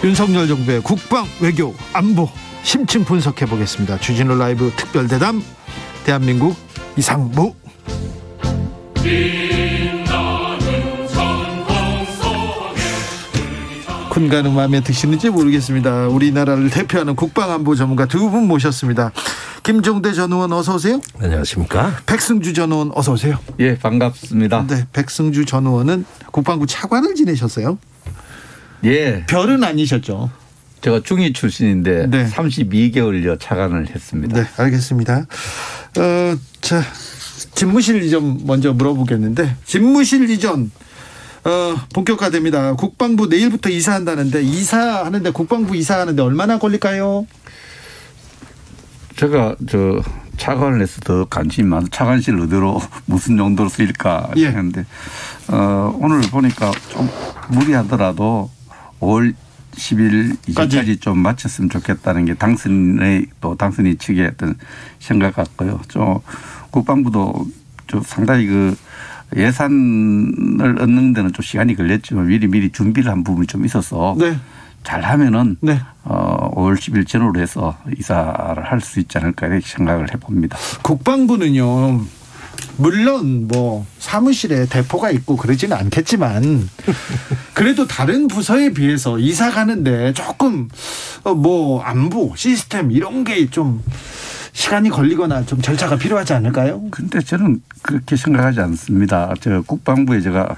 윤석열 정부의 국방, 외교, 안보 심층 분석해 보겠습니다. 주진우 라이브 특별대담 대한민국 이상무. 군가는 마음에 드시는지 모르겠습니다. 우리나라를 대표하는 국방안보 전문가 두 분 모셨습니다. 김종대 전 의원 어서 오세요. 안녕하십니까. 백승주 전 의원 어서 오세요. 예, 반갑습니다. 네, 백승주 전 의원은 국방부 차관을 지내셨어요. 예. 별은 아니셨죠. 제가 중위 출신인데 네. 32개월여 차관을 했습니다. 네, 알겠습니다. 자, 집무실 이전 먼저 물어보겠는데, 집무실 이전 본격화됩니다. 국방부 내일부터 이사한다는데, 이사하는데 국방부 이사하는데 얼마나 걸릴까요? 제가 차관을 해서 더 관심이 많아서 차관실 어디로 무슨 용도로 쓰일까 예. 했는데 오늘 보니까 좀 무리하더라도 5월 10일 이전까지 좀 마쳤으면 좋겠다는 게 당선인 측의 어떤 생각 같고요. 국방부도 상당히 예산을 얻는 데는 좀 시간이 걸렸지만 미리 준비를 한 부분이 좀 있어서 네. 잘하면은 네. 5월 10일 전후로 해서 이사를 할 수 있지 않을까 이렇게 생각을 해봅니다. 국방부는요, 물론 사무실에 대포가 있고 그러지는 않겠지만 그래도 다른 부서에 비해서 이사 가는데 조금 안보 시스템 이런 게 좀 시간이 걸리거나 좀 절차가 필요하지 않을까요? 그런데 저는 그렇게 생각하지 않습니다. 국방부에 제가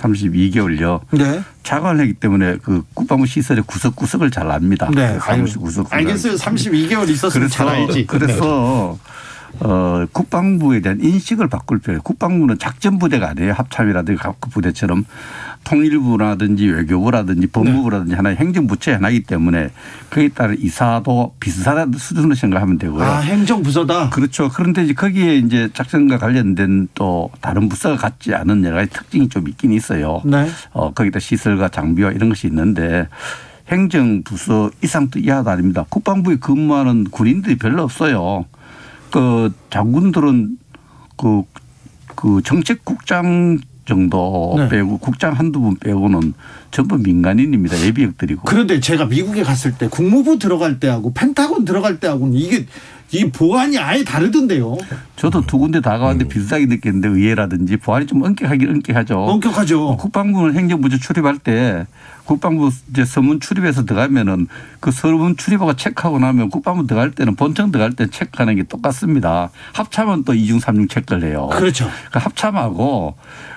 32개월요. 네. 차관을 했기 때문에 그 국방부 시설의 구석구석을 잘 압니다. 네. 사무실 구석구석. 알겠어요. 32개월 있었으면 잘 알지. 그래서 국방부에 대한 인식을 바꿀 필요해요. 국방부는 작전부대가 아니에요. 합참이라든지 각 부대처럼 통일부라든지 외교부라든지 법무부라든지 하나의 행정부처의 하나이기 때문에 거기에 따른 이사도 비슷한 수준으로 생각하면 되고요. 아, 행정부서다. 그렇죠. 그런데 이제 거기에 이제 작전과 관련된 또 다른 부서가 갖지 않은 여러 가지 특징이 좀 있긴 있어요. 네. 거기다 시설과 장비와 이런 것이 있는데 행정부서 이상도 이하도 아닙니다. 국방부에 근무하는 군인들이 별로 없어요. 장군들은 정책국장 정도 네. 빼고 국장 한두 분 빼고는 전부 민간인입니다. 예비역들이고. 그런데 제가 미국에 갔을 때 국무부 들어갈 때하고 펜타곤 들어갈 때하고는 이 보안이 아예 다르던데요. 저도 두 군데 다 가봤는데 비슷하게 느꼈는데 의회라든지 보안이 좀 엄격하죠. 엄격하죠. 국방부는 행정부처 출입할 때 국방부 이제 서문 출입해서 들어가면은 그 서문 출입하고 체크하고 나면 국방부 들어갈 때는 본청 들어갈 때 체크하는 게 똑같습니다. 합참은 또 2중 3중 체크를 해요. 그렇죠. 그 합참하고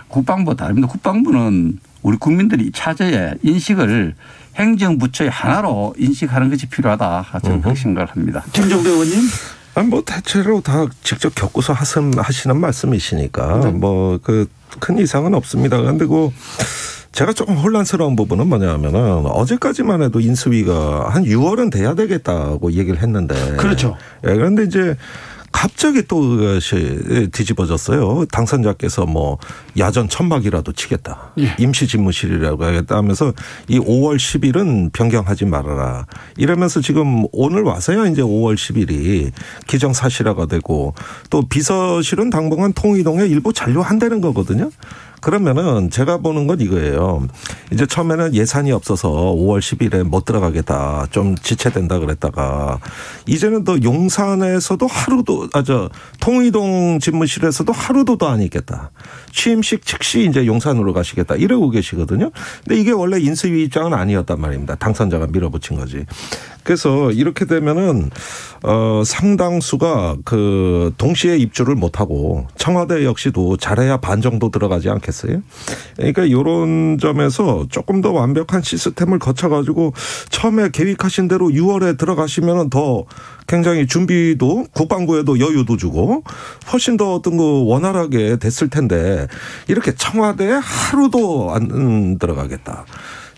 국방부 다릅니다. 국방부는 우리 국민들이 차제에 인식을 행정부처의 하나로 인식하는 것이 필요하다. 저는 그렇게 생각을 합니다. 김종대 의원님. 대체로 다 직접 겪고서 하시는 말씀이시니까 큰 이상은 없습니다. 그런데 제가 조금 혼란스러운 부분은 뭐냐면은 어제까지만 해도 인수위가 한 6월은 돼야 되겠다고 얘기를 했는데. 그렇죠. 그런데 이제 갑자기 또 그것이 뒤집어졌어요. 당선자께서 야전 천막이라도 치겠다. 예. 임시 집무실이라고 하겠다 하면서 이 5월 10일은 변경하지 말아라. 이러면서 지금 오늘 와서야 이제 5월 10일이 기정사실화가 되고 또 비서실은 당분간 통이동에 일부 잔류한다는 거거든요. 그러면은 제가 보는 건 이거예요. 이제 처음에는 예산이 없어서 5월 10일에 못 들어가겠다. 좀 지체된다 그랬다가 이제는 또 용산에서도 통이동 집무실에서도 하루도 더 안 있겠다. 취임식 즉시 이제 용산으로 가시겠다. 이러고 계시거든요. 근데 이게 원래 인수위 입장은 아니었단 말입니다. 당선자가 밀어붙인 거지. 그래서 이렇게 되면은 상당수가 동시에 입주를 못하고 청와대 역시도 잘해야 반 정도 들어가지 않겠어요? 그러니까 이런 점에서 조금 더 완벽한 시스템을 거쳐가지고 처음에 계획하신 대로 6월에 들어가시면은 더 굉장히 준비도 국방부에도 여유도 주고 훨씬 더 어떤 원활하게 됐을 텐데 이렇게 청와대에 하루도 안 들어가겠다.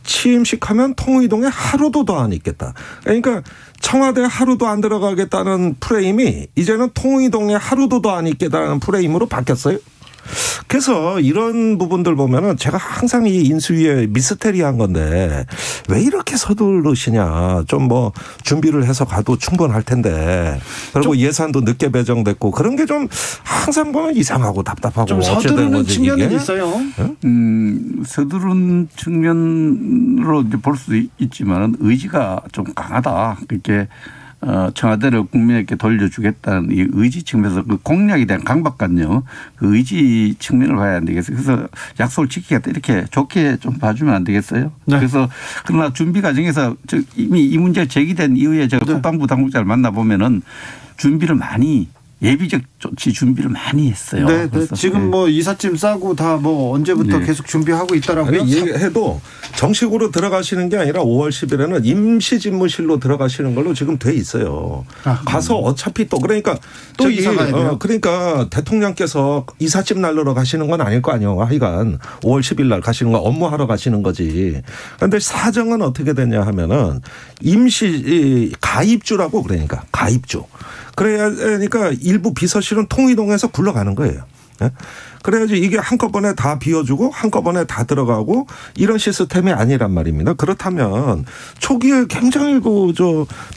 취임식하면 통이동에 하루도 더 안 있겠다. 그러니까 청와대 하루도 안 들어가겠다는 프레임이 이제는 통이동에 하루도 더 안 있겠다는 프레임으로 바뀌었어요. 그래서 이런 부분들 보면은 제가 항상 이 인수위에 미스테리한 건데 왜 이렇게 서두르시냐. 좀 뭐 준비를 해서 가도 충분할 텐데. 그리고 예산도 늦게 배정됐고 그런 게 좀 항상 보면 이상하고 답답하고. 좀 서두르는 측면은 이게? 있어요. 서두른 측면으로 이제 볼 수 있지만 의지가 좀 강하다. 그렇게 청와대를 국민에게 돌려주겠다는 이 의지 측면에서 그 공약에 대한 강박관념, 그 의지 측면을 봐야 안 되겠어요. 그래서 약속을 지키겠다 이렇게 좋게 좀 봐주면 안 되겠어요. 네. 그래서 그러나 준비 과정에서 이미 이 문제가 제기된 이후에 제가 네. 국방부 당국자를 만나보면은 준비를 많이 예비적 조치 준비를 많이 했어요. 네, 네. 지금 뭐 이삿짐 싸고 다 뭐 언제부터 네. 계속 준비하고 있더라고요. 아니, 얘기해도 정식으로 들어가시는 게 아니라 5월 10일에는 임시 집무실로 들어가시는 걸로 지금 돼 있어요. 가서 어차피 또 그러니까 또 이사 가야 돼요. 그러니까 대통령께서 이삿짐 날르러 가시는 건 아닐 거 아니에요. 하여간 5월 10일 날 가시는 거 업무하러 가시는 거지. 그런데 사정은 어떻게 되냐 하면은 임시 가입주라고 그러니까 가입주. 그러니까 일부 비서실은 통이동해서 굴러가는 거예요. 그래야지 이게 한꺼번에 다 비워주고 한꺼번에 다 들어가고 이런 시스템이 아니란 말입니다. 그렇다면 초기에 굉장히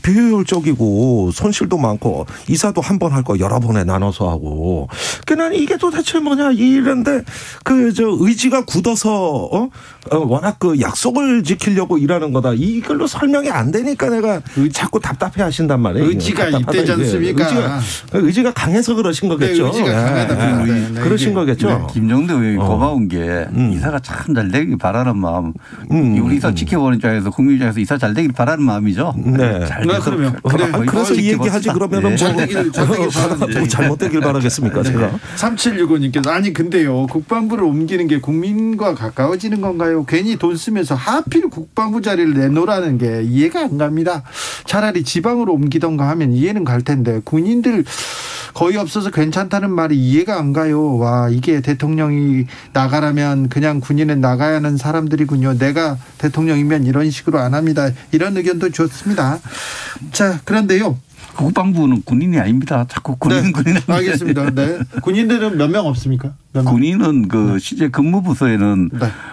비효율적이고 손실도 많고 이사도 한 번 할 거 여러 번에 나눠서 하고. 그러니까 난 이게 도대체 뭐냐 이런데 의지가 굳어서 워낙 그 약속을 지키려고 일하는 거다. 이걸로 설명이 안 되니까 내가 자꾸 답답해 하신단 말이에요. 의지가 있대지 않습니까? 의지가 강해서 그러신 거겠죠. 네, 의지가 강하다. 네. 그러신 거겠죠. 네, 김종대 의원이 고마운 게 이사가 참 잘 되길 바라는 마음. 우리 이사 지켜보는 입장에서 국민 입장에서 이사 잘 되길 바라는 마음이죠. 네. 잘 그러면 그래서 이 얘기하지 그러면은 네. 잘 되길 잘못되길 바라겠습니까 네. 제가. 3765님께서 아니 근데요 국방부를 옮기는 게 국민과 가까워지는 건가요? 괜히 돈 쓰면서 하필 국방부 자리를 내놓으라는 게 이해가 안 갑니다. 차라리 지방으로 옮기던가 하면 이해는 갈 텐데 군인들 거의 없어서 괜찮다는 말이 이해가 안 가요. 와 이게 대통령이 나가라면 그냥 군인은 나가야 하는 사람들이군요. 내가 대통령이면 이런 식으로 안 합니다. 이런 의견도 좋습니다. 자 그런데요. 국방부는 군인이 아닙니다. 자꾸 군인. 알겠습니다. 네. 군인들은 몇 명 없습니까? 군인은 실제 근무부서에는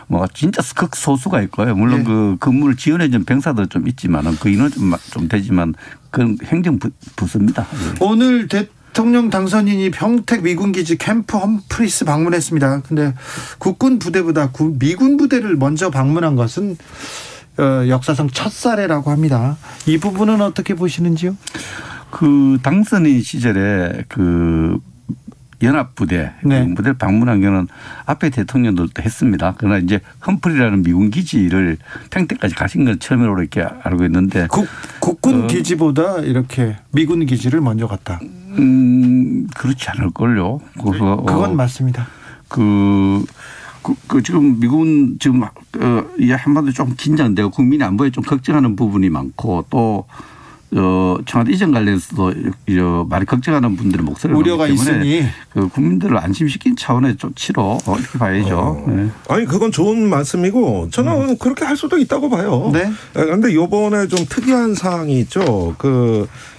뭐 진짜 극소수가 있고요. 물론 그 근무를 지원해준 병사도 좀 있지만은 그 인원 좀 되지만 그건 행정부서입니다. 오늘 대통령 당선인이 평택 미군기지 캠프 험프리스 방문했습니다. 근데 국군 부대보다 미군 부대를 먼저 방문한 것은 역사상 첫 사례라고 합니다. 이 부분은 어떻게 보시는지요? 그 당선인 시절에 그 연합부대, 부대를 방문한 경우는 앞에 대통령들도 했습니다. 그러나 이제 험프리라는 미군 기지를 평택까지 가신 건 처음으로 이렇게 알고 있는데 국군 기지보다 이렇게 미군 기지를 먼저 갔다. 그렇지 않을걸요. 그래서 그건 맞습니다. 지금 미군 지금 한반도 좀 긴장되고 국민의 안보에 좀 걱정하는 부분이 많고 또 청와대 이전 관련해서도 많이 걱정하는 분들의 목소리가 우려가 있으니 그 국민들을 안심시킨 차원의 조치로 이렇게 봐야죠. 네. 아니 그건 좋은 말씀이고 저는 그렇게 할 수도 있다고 봐요. 네. 그런데 이번에 좀 특이한 사항이 있죠.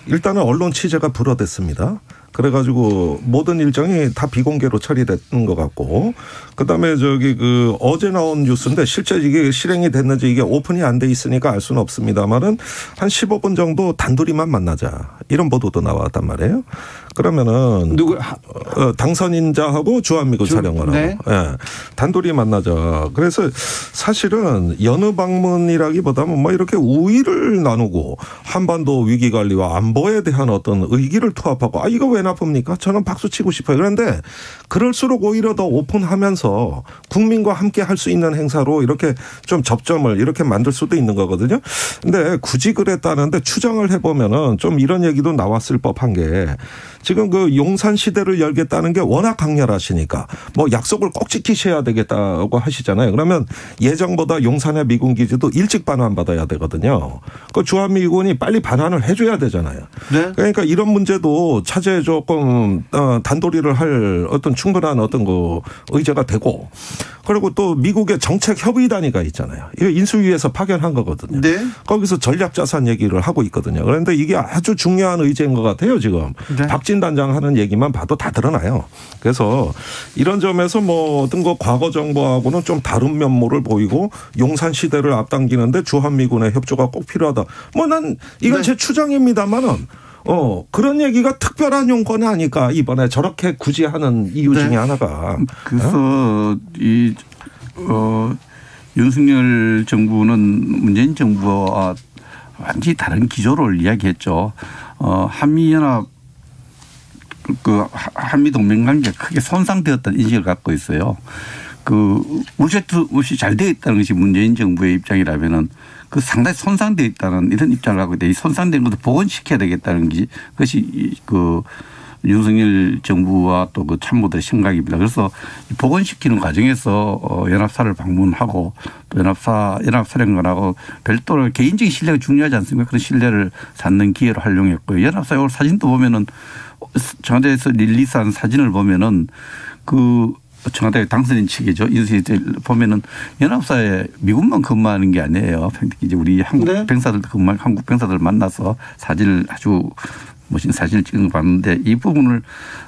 일단은 언론 취재가 불허됐습니다. 그래가지고 모든 일정이 다 비공개로 처리된 것 같고, 그다음에 어제 나온 뉴스인데 실제 이게 실행이 됐는지 이게 오픈이 안 돼 있으니까 알 수는 없습니다만은 한 15분 정도 단둘이만 만나자 이런 보도도 나왔단 말이에요. 그러면은 당선인자하고 주한미군 사령관하고 네. 단둘이 만나자. 그래서 사실은 여느 방문이라기보다는 뭐 이렇게 우위를 나누고 한반도 위기 관리와 안보에 대한 어떤 의기를 투합하고 이거 왜 나쁩니까? 저는 박수 치고 싶어요. 그런데 그럴수록 오히려 더 오픈하면서 국민과 함께 할 수 있는 행사로 이렇게 좀 접점을 이렇게 만들 수도 있는 거거든요. 근데 굳이 그랬다는데 추정을 해보면은 좀 이런 얘기도 나왔을 법한 게 지금 용산 시대를 열겠다는 게 워낙 강렬하시니까 뭐 약속을 꼭 지키셔야 되겠다고 하시잖아요. 그러면 예정보다 용산의 미군 기지도 일찍 반환받아야 되거든요. 주한미군이 빨리 반환을 해줘야 되잖아요. 네. 그러니까 이런 문제도 차제에 조금 단도리를 할 어떤 충분한 어떤 의제가 되고 그리고 또 미국의 정책협의단위가 있잖아요. 이거 인수위에서 파견한 거거든요. 네. 거기서 전략자산 얘기를 하고 있거든요. 그런데 이게 아주 중요한 의제인 것 같아요, 지금. 네. 박진 단장 하는 얘기만 봐도 다 드러나요. 그래서 이런 점에서 뭐 어떤 거 과거 정부하고는 좀 다른 면모를 보이고 용산 시대를 앞당기는데 주한미군의 협조가 꼭 필요하다. 뭐 난 이건 제 추정입니다만은 그런 얘기가 특별한 용건이 아닐까 이번에 저렇게 굳이 하는 이유 중에 하나가. 그래서 윤석열 정부는 문재인 정부와 완전히 다른 기조를 이야기했죠. 한미연합 한미 동맹 관계가 크게 손상되었다는 인식을 갖고 있어요. 울세트 없이 잘 되어 있다는 것이 문재인 정부의 입장이라면은 상당히 손상되어 있다는 이런 입장을 갖고 있다. 이 손상된 것도 복원시켜야 되겠다는 것이 윤석열 정부와 또 참모들의 생각입니다. 그래서 복원시키는 과정에서 연합사를 방문하고 또 연합사령관하고 별도로 개인적인 신뢰가 중요하지 않습니까? 그런 신뢰를 쌓는 기회로 활용했고요. 연합사 오늘 사진도 보면은 청와대에서 릴리스한 사진을 보면은 청와대 당선인 측이죠. 인수위 보면은 연합사에 미군만 근무하는 게 아니에요. 이제 우리 한국 병사들도 한국 병사들 만나서 사진을 아주 멋진 사진을 찍은 거 봤는데 이 부분을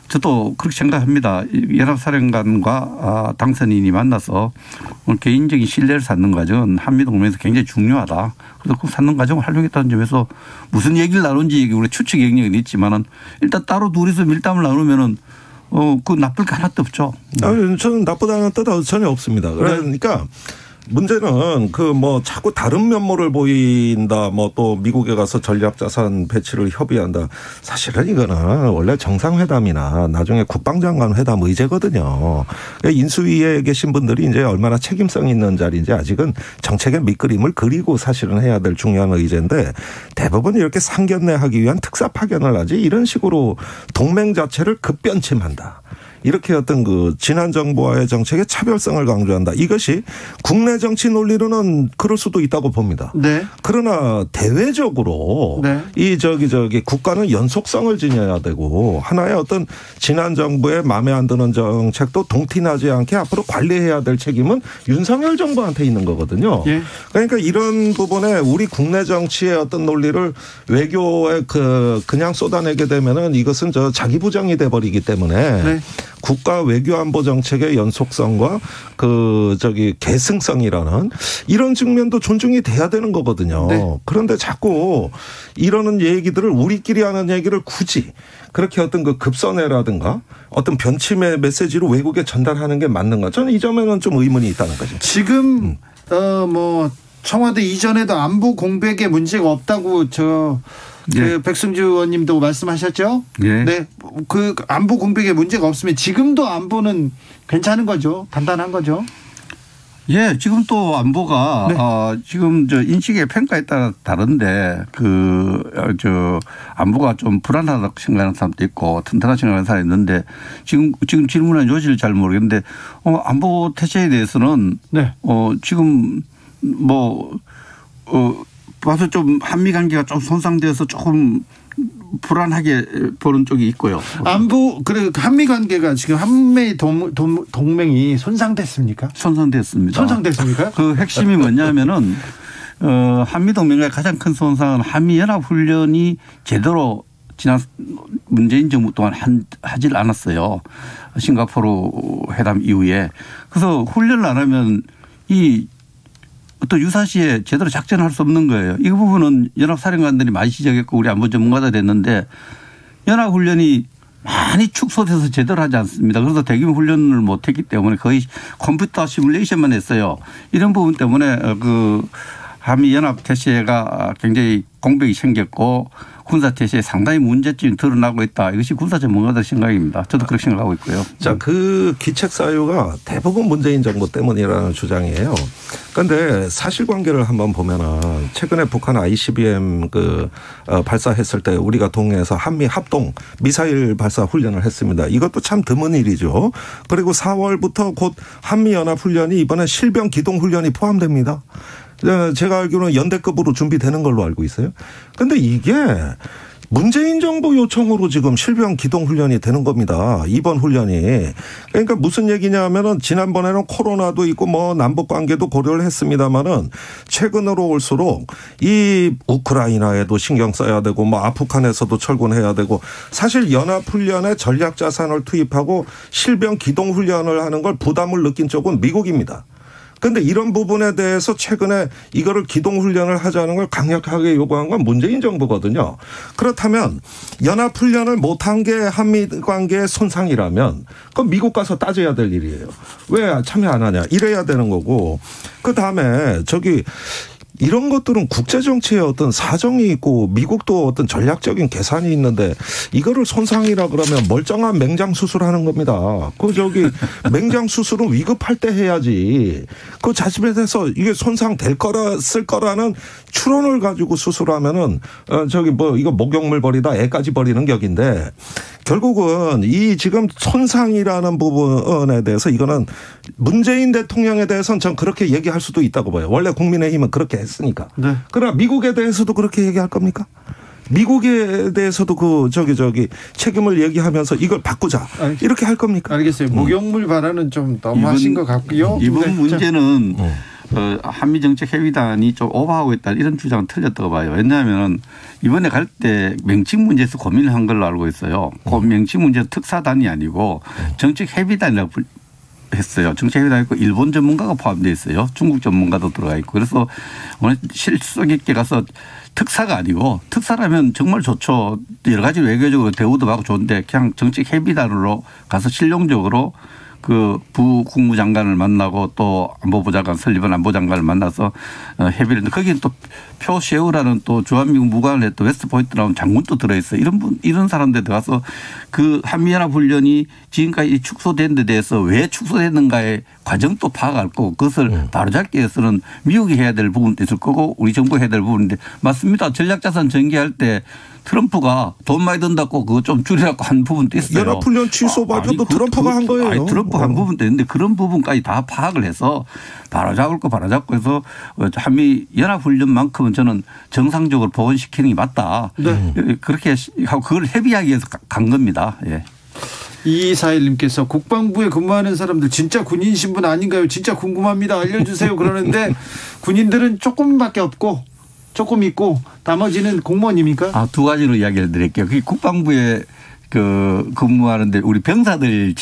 저도 그렇게 생각합니다. 연합사령관과 당선인이 만나서 오늘 개인적인 신뢰를 쌓는 과정은 한미동맹에서 굉장히 중요하다. 그래서 그 쌓는 과정을 활용했다는 점에서 무슨 얘기를 나눈지 우리 추측 영역은 있지만은 일단 따로 둘이서 밀담을 나누면은 나쁠 게 하나도 없죠. 저는 나쁘다는 뜻은 전혀 없습니다. 그러니까 문제는 자꾸 다른 면모를 보인다. 또 미국에 가서 전략자산 배치를 협의한다. 사실은 이거는 원래 정상회담이나 나중에 국방장관 회담 의제거든요. 인수위에 계신 분들이 이제 얼마나 책임성 있는 자리인지 아직은 정책의 밑그림을 그리고 사실은 해야 될 중요한 의제인데 대부분 이렇게 상견례하기 위한 특사 파견을 하지 이런 식으로 동맹 자체를 급변침한다. 이렇게 어떤 지난 정부와의 정책의 차별성을 강조한다. 이것이 국내 정치 논리로는 그럴 수도 있다고 봅니다. 네. 그러나 대외적으로 이 국가는 연속성을 지녀야 되고 하나의 어떤 지난 정부의 마음에 안 드는 정책도 동티나지 않게 앞으로 관리해야 될 책임은 윤석열 정부한테 있는 거거든요. 예. 그러니까 이런 부분에 우리 국내 정치의 어떤 논리를 외교에 그냥 쏟아내게 되면은 이것은 자기 부정이 돼 버리기 때문에 국가 외교안보 정책의 연속성과 계승성이라는 이런 측면도 존중이 돼야 되는 거거든요. 그런데 자꾸 이러는 얘기들을 우리끼리 하는 얘기를 굳이 그렇게 어떤 급선회라든가 어떤 변침의 메시지로 외국에 전달하는 게 맞는가? 저는 이 점에는 좀 의문이 있다는 거죠. 지금 청와대 이전에도 안보 공백에 문제가 없다고 백승주 의원님도 말씀하셨죠? 네. 안보 공백에 문제가 없으면 지금도 안보는 괜찮은 거죠? 단단한 거죠? 예, 지금 또 안보가 지금 인식의 평가에 따라 다른데 안보가 좀 불안하다고 생각하는 사람도 있고 튼튼하다고 생각하는 사람이 있는데 지금 질문한 요지를 잘 모르겠는데 안보 태세에 대해서는 지금 봐서 좀 한미 관계가 좀 손상되어서 조금 불안하게 보는 쪽이 있고요. 한미 관계가 지금 한미 동맹이 손상됐습니까? 손상됐습니다. 손상됐습니까? 핵심이 뭐냐면은 한미 동맹의 가장 큰 손상은 한미 연합 훈련이 제대로 지난 문재인 정부 동안 하질 않았어요. 싱가포르 회담 이후에. 그래서 훈련을 안 하면 또 유사시에 제대로 작전할 수 없는 거예요. 이 부분은 연합사령관들이 많이 지적했고 우리 안보 전문가도 됐는데 연합훈련이 많이 축소돼서 제대로 하지 않습니다. 그래서 대규모 훈련을 못했기 때문에 거의 컴퓨터 시뮬레이션만 했어요. 이런 부분 때문에 한미 연합 태세가 굉장히 공백이 생겼고 군사 태세에 상당히 문제점이 드러나고 있다. 이것이 군사 전문가들 생각입니다. 저도 그렇게 생각하고 있고요. 자, 기책 사유가 대부분 문재인 정부 때문이라는 주장이에요. 그런데 사실관계를 한번 보면은 최근에 북한 ICBM 발사했을 때 우리가 동해에서 한미 합동 미사일 발사 훈련을 했습니다. 이것도 참 드문 일이죠. 그리고 4월부터 곧 한미 연합 훈련이 이번에 실병 기동 훈련이 포함됩니다. 제가 알기로는 연대급으로 준비되는 걸로 알고 있어요. 그런데 이게 문재인 정부 요청으로 지금 실병 기동 훈련이 되는 겁니다. 이번 훈련이. 그러니까 무슨 얘기냐 하면은 지난번에는 코로나도 있고 뭐 남북 관계도 고려를 했습니다마는 최근으로 올수록 이 우크라이나에도 신경 써야 되고 뭐 아프간에서도 철군해야 되고 사실 연합 훈련에 전략 자산을 투입하고 실병 기동 훈련을 하는 걸 부담을 느낀 쪽은 미국입니다. 그런데 이런 부분에 대해서 최근에 이거를 기동훈련을 하자는 걸 강력하게 요구한 건 문재인 정부거든요. 그렇다면 연합훈련을 못한 게 한미 관계의 손상이라면 그건 미국 가서 따져야 될 일이에요. 왜 참여 안 하냐 이래야 되는 거고 그다음에 이런 것들은 국제정치에 어떤 사정이 있고 미국도 어떤 전략적인 계산이 있는데 이거를 손상이라 그러면 멀쩡한 맹장 수술하는 겁니다. 맹장 수술은 위급할 때 해야지. 그 자신에 대해서 이게 손상될 거라 쓸 거라는 추론을 가지고 수술하면은 이거 목욕물 버리다 애까지 버리는 격인데 결국은 이 지금 손상이라는 부분에 대해서 이거는 문재인 대통령에 대해서는 전 그렇게 얘기할 수도 있다고 봐요. 원래 국민의힘은 그렇게 했으니까. 네. 그러나 미국에 대해서도 그렇게 얘기할 겁니까? 미국에 대해서도 책임을 얘기하면서 이걸 바꾸자. 이렇게 할 겁니까? 알겠어요. 목욕물 발언은 좀 너무하신 것 같고요. 이번 문제는 한미정책회의단이 좀 오버하고 있다 이런 주장은 틀렸다고 봐요. 왜냐하면 이번에 갈 때 명칭 문제에서 고민을 한 걸로 알고 있어요. 그 명칭 문제는 특사단이 아니고 정책회의단이라고 했어요. 정책회의단이 있고 일본 전문가가 포함되어 있어요. 중국 전문가도 들어가 있고. 그래서 오늘 실속 있게 가서 특사가 아니고 특사라면 정말 좋죠. 여러 가지 외교적으로 대우도 받고 좋은데 그냥 정책회의단으로 가서 실용적으로 그 부국무장관을 만나고 또 안보부 장관 설리번 안보장관을 만나서 협의를 했는데 거기는 또 표셰우라는 또 주한미군 무관을 했던 웨스트포인트라는 장군도 들어있어요. 이런 사람들 들어가서 그 한미연합훈련이 지금까지 축소된 데 대해서 왜 축소됐는가의 과정도 파악할 거고 그것을 바로잡기 위해서는 미국이 해야 될 부분도 있을 거고 우리 정부가 해야 될 부분인데 맞습니다. 전략자산 전개할 때 트럼프가 돈 많이 든다고 그거 좀 줄이라고 한 부분도 있어요. 연합훈련 취소 발표도 트럼프가 한 거예요. 트럼프 한 부분도 있는데 그런 부분까지 다 파악을 해서 바로잡을 거 바로잡고 해서 한미 연합훈련만큼은 저는 정상적으로 복원시키는 게 맞다. 네. 그렇게 하고 그걸 협의하기 위해서 간 겁니다. 예. 2241님께서 국방부에 근무하는 사람들 진짜 군인 신분 아닌가요? 진짜 궁금합니다. 알려주세요. 그러는데 군인들은 조금밖에 없고 조금 있고 나머지는 공무원입니까? 두 가지로 이야기를 드릴게요. 국방부에 근무하는데 우리 병사들이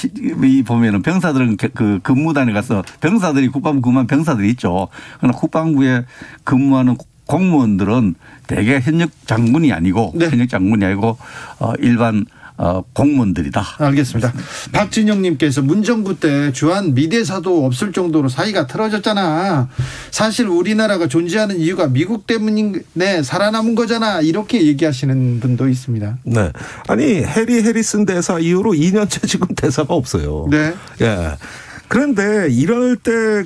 보면은 병사들은 그 근무단에 가서 병사들이 국방부 근무하는 병사들이 있죠. 그러나 국방부에 근무하는 공무원들은 대개 현역 장군이 아니고 네. 현역 장군이 아니고 일반 공무원들이다. 알겠습니다. 박진영님께서 문정부 때 주한 미대사도 없을 정도로 사이가 틀어졌잖아. 사실 우리나라가 존재하는 이유가 미국 때문에 살아남은 거잖아. 이렇게 얘기하시는 분도 있습니다. 네. 아니 해리슨 대사 이후로 2년째 지금 대사가 없어요. 네. 예. 그런데 이럴 때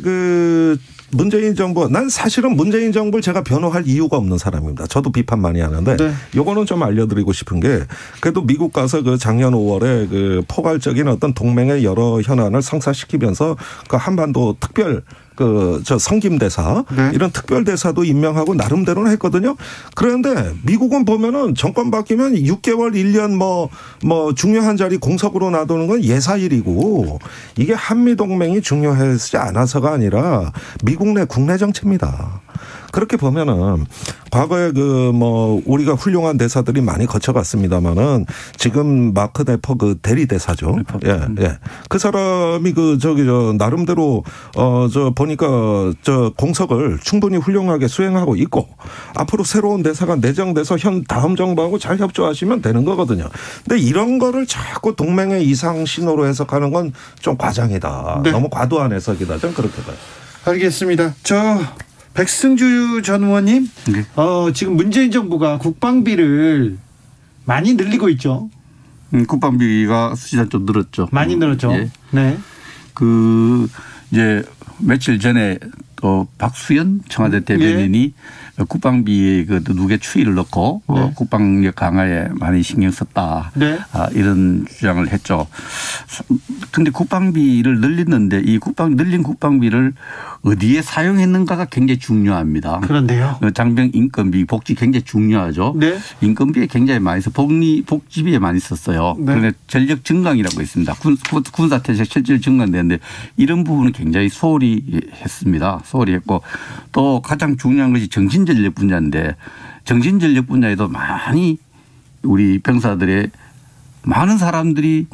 문재인 정부, 난 사실은 문재인 정부를 제가 변호할 이유가 없는 사람입니다. 저도 비판 많이 하는데 네. 요거는 좀 알려드리고 싶은 게 그래도 미국 가서 작년 5월에 포괄적인 어떤 동맹의 여러 현안을 성사시키면서 한반도 특별 성김대사 네. 이런 특별대사도 임명하고 나름대로는 했거든요. 그런데 미국은 보면은 정권 바뀌면 6개월 1년 뭐 중요한 자리 공석으로 놔두는 건 예사일이고 이게 한미동맹이 중요하지 않아서가 아니라 미국 내 국내 정치입니다. 그렇게 보면은 과거에 우리가 훌륭한 대사들이 많이 거쳐갔습니다마는 지금 마크 네퍼 대리 대사죠. 예, 예. 그 사람이 나름대로 보니까 공석을 충분히 훌륭하게 수행하고 있고 앞으로 새로운 대사가 내정돼서 다음 정부하고 잘 협조하시면 되는 거거든요. 근데 이런 거를 자꾸 동맹의 이상 신호로 해석하는 건 좀 과장이다. 네. 너무 과도한 해석이다. 좀 그렇게 봐요. 알겠습니다. 백승주 전 의원님, 네. 지금 문재인 정부가 국방비를 많이 늘리고 있죠. 국방비가 수시로 좀 늘었죠. 많이 늘었죠. 예. 네. 이제 며칠 전에 또 박수현 청와대 대변인이 국방비의 그 누계 추이를 넣고 네. 국방력 강화에 많이 신경 썼다. 네. 이런 주장을 했죠. 그런데 국방비를 늘리는데 이 늘린 국방비를 어디에 사용했는가가 굉장히 중요합니다. 그런데요. 장병 인건비, 복지 굉장히 중요하죠. 네. 인건비에 굉장히 많이 써 복지비에 많이 썼어요. 네. 그런데 전력 증강이라고 있습니다. 군사태세 실질 증강되는데 이런 부분은 굉장히 소홀히 했습니다. 소홀히 했고 또 가장 중요한 것이 정신전력 분야인데 정신전력 분야에도 많이 우리 병사들의 많은 사람들이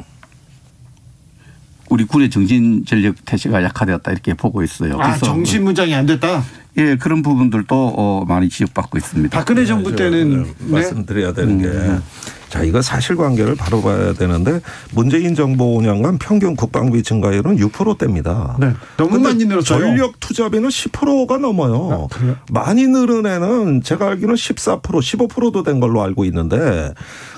우리 군의 정신전력 태세가 약화되었다 이렇게 보고 있어요. 그래서 정신무장이 안 됐다. 예, 그런 부분들도 많이 지적받고 있습니다. 박근혜 정부 때는 말씀드려야 되는 게 자, 이거 사실관계를 바로 봐야 되는데 문재인 정부 5년간 평균 국방비 증가율은 6%대입니다. 네. 너무 많이 늘었어요. 전력 투자비는 10%가 넘어요. 그래요? 많이 늘은 애는 제가 알기로는 14%, 15%도 된 걸로 알고 있는데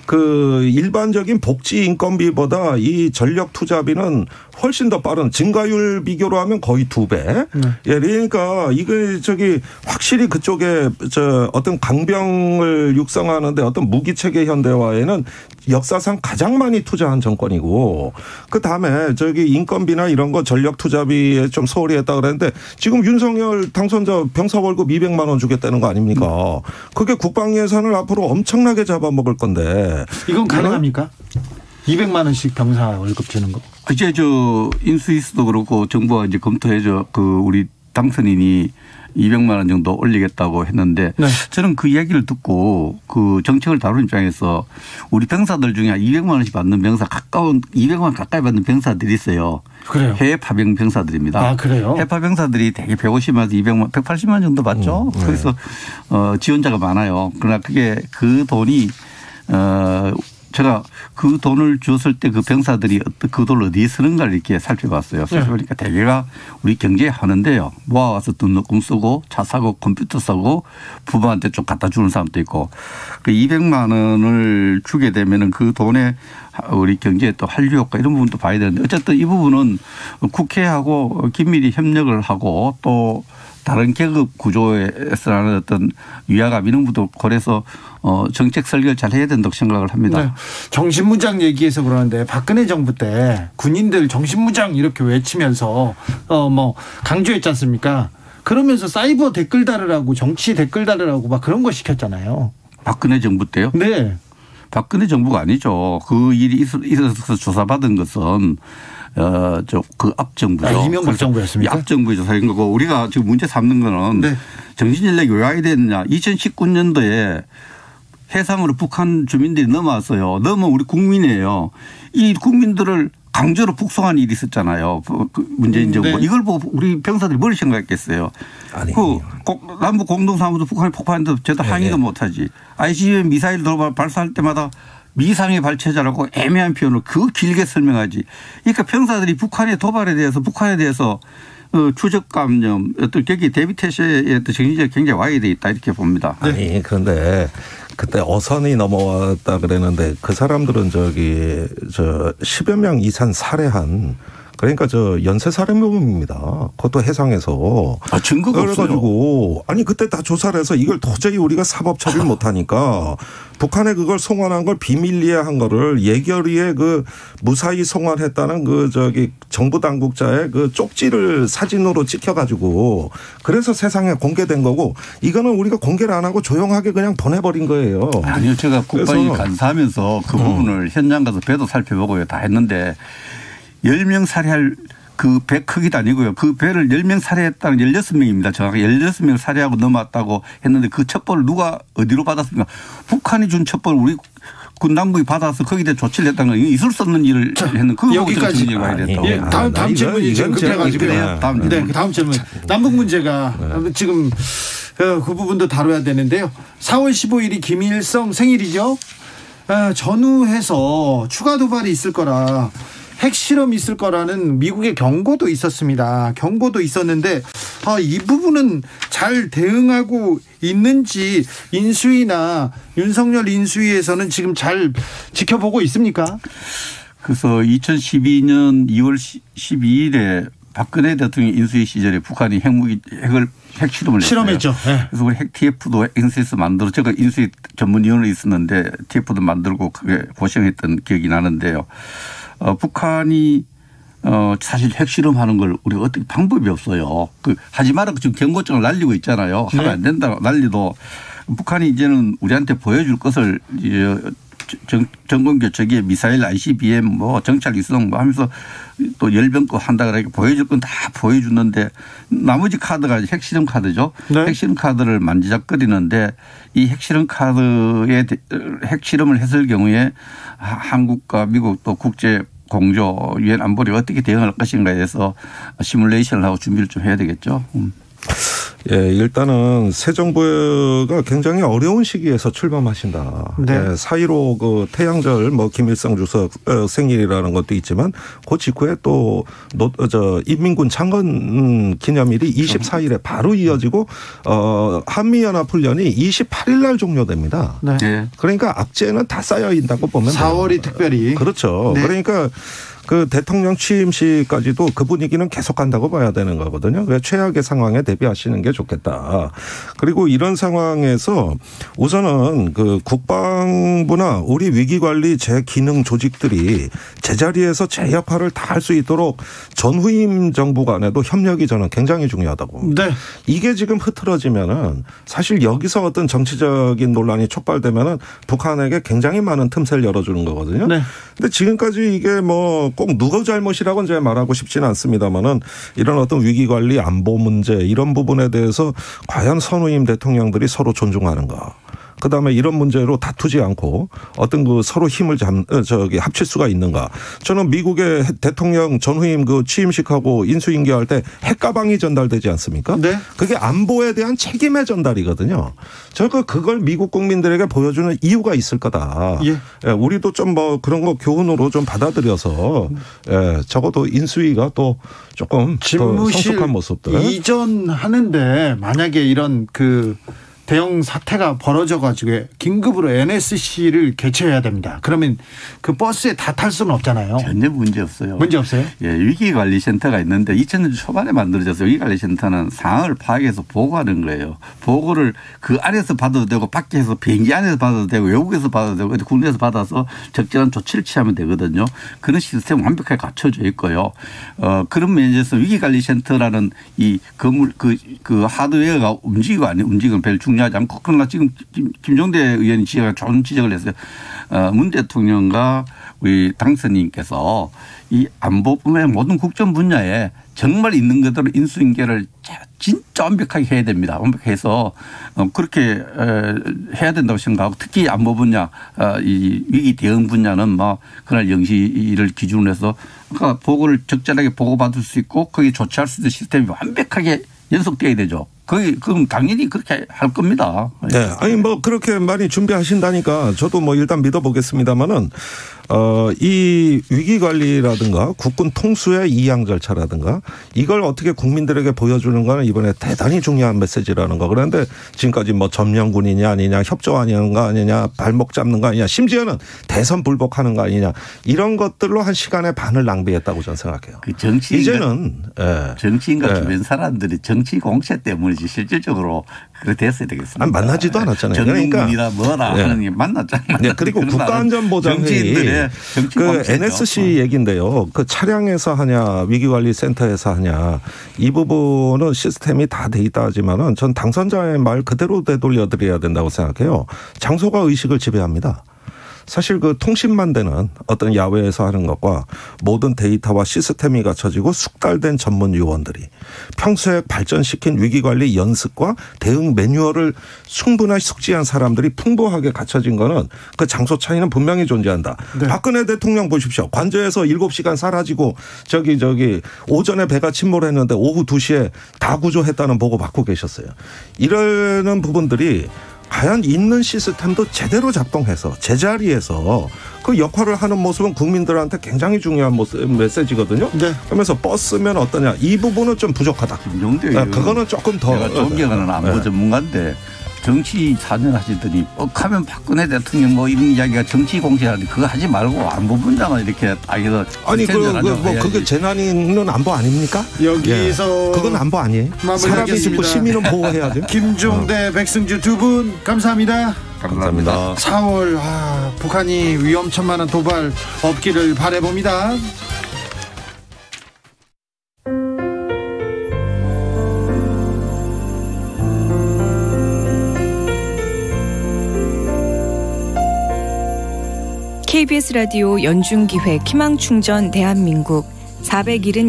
그 일반적인 복지 인건비보다 이 전력 투자비는 훨씬 더 빠른 증가율 비교로 하면 거의 2배. 예, 그러니까 이게 확실히 그쪽에 어떤 강병을 육성하는데 어떤 무기 체계 현대화에는 역사상 가장 많이 투자한 정권이고 그다음에 인건비나 이런 거 전력 투자비에 좀 소홀히 했다 그랬는데 지금 윤석열 당선자 병사 월급 200만 원 주겠다는 거 아닙니까? 그게 국방 예산을 앞으로 엄청나게 잡아먹을 건데 이건 가능합니까? 200만 원씩 병사 월급 주는 거. 이제 인수위스도 그렇고 정부가 이제 검토해줘 우리 당선인이 200만 원 정도 올리겠다고 했는데 네. 저는 그 이야기를 듣고 그 정책을 다루는 입장에서 우리 병사들 중에 200만 원씩 받는 병사 200만 원 가까이 받는 병사들이 있어요. 그래요. 해외 파병 병사들입니다. 아, 그래요? 해외 병사들이 되게 150만에서 200만, 180만 정도 받죠. 네. 그래서 지원자가 많아요. 그러나 그 돈이 제가 그 돈을 줬을 때 그 병사들이 그 돈을 어디에 쓰는가를 이렇게 살펴봤어요. 살펴보니까 대개가 우리 경제에 하는데요. 모아와서 등록금 쓰고 차 사고 컴퓨터 사고 부부한테 좀 갖다 주는 사람도 있고 그 200만 원을 주게 되면은 그 돈에 우리 경제에 또 한류 효과 이런 부분도 봐야 되는데 어쨌든 이 부분은 국회하고 긴밀히 협력을 하고 또 다른 계급 구조에서 나는 어떤 위화감 이런 것도 고려해서 정책 설계를 잘 해야 된다고 생각을 합니다. 네. 정신무장 얘기해서 그러는데 박근혜 정부 때 군인들 정신무장 이렇게 외치면서 강조했지 않습니까? 그러면서 사이버 댓글 달으라고 정치 댓글 달으라고 막 그런 거 시켰잖아요. 박근혜 정부 때요? 네. 박근혜 정부가 아니죠. 그 일이 있어서 조사받은 것은 그 앞정부죠. 이명박 정부였습니까? 앞정부의 조사인 거고 우리가 지금 문제 삼는 거는 네. 정신전력이 왜 와야 되느냐. 2019년도에 해상으로 북한 주민들이 넘어왔어요. 넘어온 우리 국민이에요. 이 국민들을 강제로 북송한 일이 있었잖아요. 문재인 정부. 네. 이걸 보고 우리 병사들이 뭘 생각했겠어요. 아니. 남북 공동사무소 북한이 폭파했는데 제대로 항의도 못하지. ICBM 미사일 발사할 때마다 미상의 발체자라고 애매한 표현을 길게 설명하지. 그러니까 병사들이 북한의 도발에 대해서 북한에 대해서 추적감염 어떤 거기 대비 태세의 어떤 정신력이 굉장히 와야 돼 있다 이렇게 봅니다. 아니 그런데 그때 어선이 넘어왔다 그랬는데 그 사람들은 10여 명 이상 살해한 그러니까 연쇄살인범입니다. 그것도 해상에서. 증거가 그래가지고 아니 그때 다 조사를 해서 이걸 도저히 우리가 사법 처리를 못하니까 북한에 그걸 송환한 걸 비밀리에 한 거를 예결위에 무사히 송환했다는 정부 당국자의 쪽지를 사진으로 찍혀가지고 그래서 세상에 공개된 거고 이거는 우리가 공개를 안 하고 조용하게 그냥 보내버린 거예요. 아니요, 제가 국방위 간사하면서 그 부분을 현장 가서 배도 살펴보고 다 했는데 10명 살해할 그 배 크기도 아니고요. 그 배를 10명 살해했다는 16명입니다. 정확하게 16명을 살해하고 넘어왔다고 했는데 그 첩보를 누가 어디로 받았습니까? 북한이 준 첩보를 우리 군 당국이 받아서 거기에 대해 조치를 했다는 건 있을 수 없는 일을 했는 그거 여기까지 가야 된다고. 예, 다음 질문이 지금 급해가지고요. 다음 질문. 남북 문제가 지금 그 부분도 다뤄야 되는데요. 4월 15일이 김일성 생일이죠. 전후해서 추가 도발이 있을 거라 핵실험이 있을 거라는 미국의 경고도 있었습니다. 경고도 있었는데 이 부분은 잘 대응하고 있는지 인수위나 윤석열 인수위에서는 지금 잘 지켜보고 있습니까? 그래서 2012년 2월 12일에 박근혜 대통령 인수위 시절에 북한이 핵 실험을 실험했죠. 네. 그래서 우리 핵 TF도 NC에서 만들어 제가 인수위 전문위원회 있었는데 TF도 만들고 그게 고생했던 기억이 나는데요. 북한이 사실 핵실험하는 걸 우리가 어떻게 방법이 없어요. 하지 마라 지금 경고장을 날리고 있잖아요. 하면 안 된다고 난리도 북한이 이제는 우리한테 보여줄 것을 정권 교체기에 미사일 ICBM 뭐 정찰 위성 뭐 하면서 또 열병권 한다 그러니까 보여줄 건 다 보여주는데 나머지 카드가 핵실험 카드죠. 네. 핵실험 카드를 만지작거리는데 이 핵실험 카드에 핵실험을 했을 경우에 한국과 미국 또 국제 공조 유엔 안보리가 어떻게 대응할 것인가에 대해서 시뮬레이션을 하고 준비를 좀 해야 되겠죠. 예, 일단은 새 정부가 굉장히 어려운 시기에서 출범하신다. 네. 예, 4.15 그 태양절 뭐 김일성 주석 생일이라는 것도 있지만 그 직후에 또 인민군 창건 기념일이 24일에 바로 이어지고 한미연합훈련이 28일 날 종료됩니다. 네. 그러니까 악재는 다 쌓여 있다고 보면 4월이 특별히. 그렇죠. 네. 그러니까 그 대통령 취임식까지도 그 분위기는 계속 간다고 봐야 되는 거거든요. 그래서 최악의 상황에 대비하시는 게 좋겠다. 그리고 이런 상황에서 우선은 그 국방부나 우리 위기관리 제기능 조직들이 제자리에서 제 역할을 다 할 수 있도록 전후임 정부 간에도 협력이 저는 굉장히 중요하다고 봅니다. 네. 이게 지금 흐트러지면은 사실 여기서 어떤 정치적인 논란이 촉발되면은 북한에게 굉장히 많은 틈새를 열어주는 거거든요. 네. 근데 지금까지 이게 뭐 꼭 누구 잘못이라고는 제가 말하고 싶지는 않습니다만은 이런 어떤 위기관리 안보 문제 이런 부분에 대해서 과연 선후임 대통령들이 서로 존중하는가. 그다음에 이런 문제로 다투지 않고 어떤 그 서로 힘을 합칠 수가 있는가. 저는 미국의 대통령 전후임 그 취임식하고 인수인계할 때 핵가방이 전달되지 않습니까? 네. 그게 안보에 대한 책임의 전달이거든요. 저는 그걸 미국 국민들에게 보여주는 이유가 있을 거다. 예. 우리도 좀 뭐 그런 거 교훈으로 좀 받아들여서 적어도 인수위가 또 조금 더 성숙한 모습들. 이전하는데 만약에 이런 그 대형 사태가 벌어져가지고 긴급으로 NSC를 개최해야 됩니다. 그러면 그 버스에 다 탈 수는 없잖아요. 전혀 문제 없어요. 문제 없어요? 예, 위기관리센터가 있는데 2000년 초반에 만들어져서 위기관리센터는 상황을 파악해서 보고하는 거예요. 보고를 그 안에서 받아도 되고 밖에서 비행기 안에서 받아도 되고 외국에서 받아도 되고 국내에서 받아서 적절한 조치를 취하면 되거든요. 그런 시스템 완벽하게 갖춰져 있고요. 그런 면에서 위기관리센터라는 이 건물 그 하드웨어가 움직이고 안 움직이는 별 중요하지 않고 그러나 지금 김종대 의원이 좋은 지적을 했어요. 문 대통령과 우리 당선인께서 이 안보뿐만 모든 국정 분야에 정말 있는 그대로 인수인계를 진짜 완벽하게 해야 됩니다. 완벽해서 그렇게 해야 된다고 생각하고 특히 안보 분야, 이 위기 대응 분야는 뭐 그날 영시를 기준으로 해서 그러니까 보고를 적절하게 보고받을 수 있고 거기에 조치할 수 있는 시스템이 완벽하게 연속돼야 되죠. 그럼 당연히 그렇게 할 겁니다. 네. 아니, 뭐, 그렇게 많이 준비하신다니까 저도 뭐 일단 믿어보겠습니다만은, 이 위기관리라든가 국군 통수의 이양 절차라든가 이걸 어떻게 국민들에게 보여주는 거는 이번에 대단히 중요한 메시지라는 거. 그런데 지금까지 뭐 점령군이냐 아니냐 협조하는 거 아니냐 발목 잡는 거 아니냐 심지어는 대선 불복하는 거 아니냐 이런 것들로 한 시간의 반을 낭비했다고 저는 생각해요. 그 정치인과 주변 사람들이 정치 공세 때문이지 실질적으로 그렇게 됐어야 되겠습니다. 아니, 만나지도 않았잖아요. 전문군이라 뭐라 하는 게 만났잖아요. 네, 그리고 국가안전보장회의 그 NSC 얘기인데요. 그 차량에서 하냐 위기관리센터에서 하냐 이 부분은 시스템이 다 돼 있다 하지만은 전 당선자의 말 그대로 되돌려드려야 된다고 생각해요. 장소가 의식을 지배합니다. 사실 그 통신만 되는 어떤 야외에서 하는 것과 모든 데이터와 시스템이 갖춰지고 숙달된 전문 요원들이 평소에 발전시킨 위기관리 연습과 대응 매뉴얼을 충분히 숙지한 사람들이 풍부하게 갖춰진 거는 그 장소 차이는 분명히 존재한다. 네. 박근혜 대통령 보십시오. 관저에서 7시간 사라지고 저기 오전에 배가 침몰했는데 오후 2시에 다 구조했다는 보고 받고 계셨어요. 이러는 부분들이 과연 있는 시스템도 제대로 작동해서 제자리에서 그 역할을 하는 모습은 국민들한테 굉장히 중요한 메시지거든요. 네. 그러면서 버스면 어떠냐 이 부분은 좀 부족하다. 김종대 그거는 조금 더. 내가 존경하는 안보 전문가인데 정치 4년 하시더니 하면 박근혜 대통령 뭐 이런 이야기가 정치 공세하는데 그거 하지 말고 안보분장을 이렇게 아이가 아니 그게 재난은 안보 아닙니까? 여기서 그건 안보 아니에요? 사람이 죽고 시민은 보호해야죠. 김종대, 백승주 두 분 감사합니다. 감사합니다. 4월 북한이 위험천만한 도발 없기를 바라봅니다. KBS 라디오 연중기획 희망충전 대한민국 470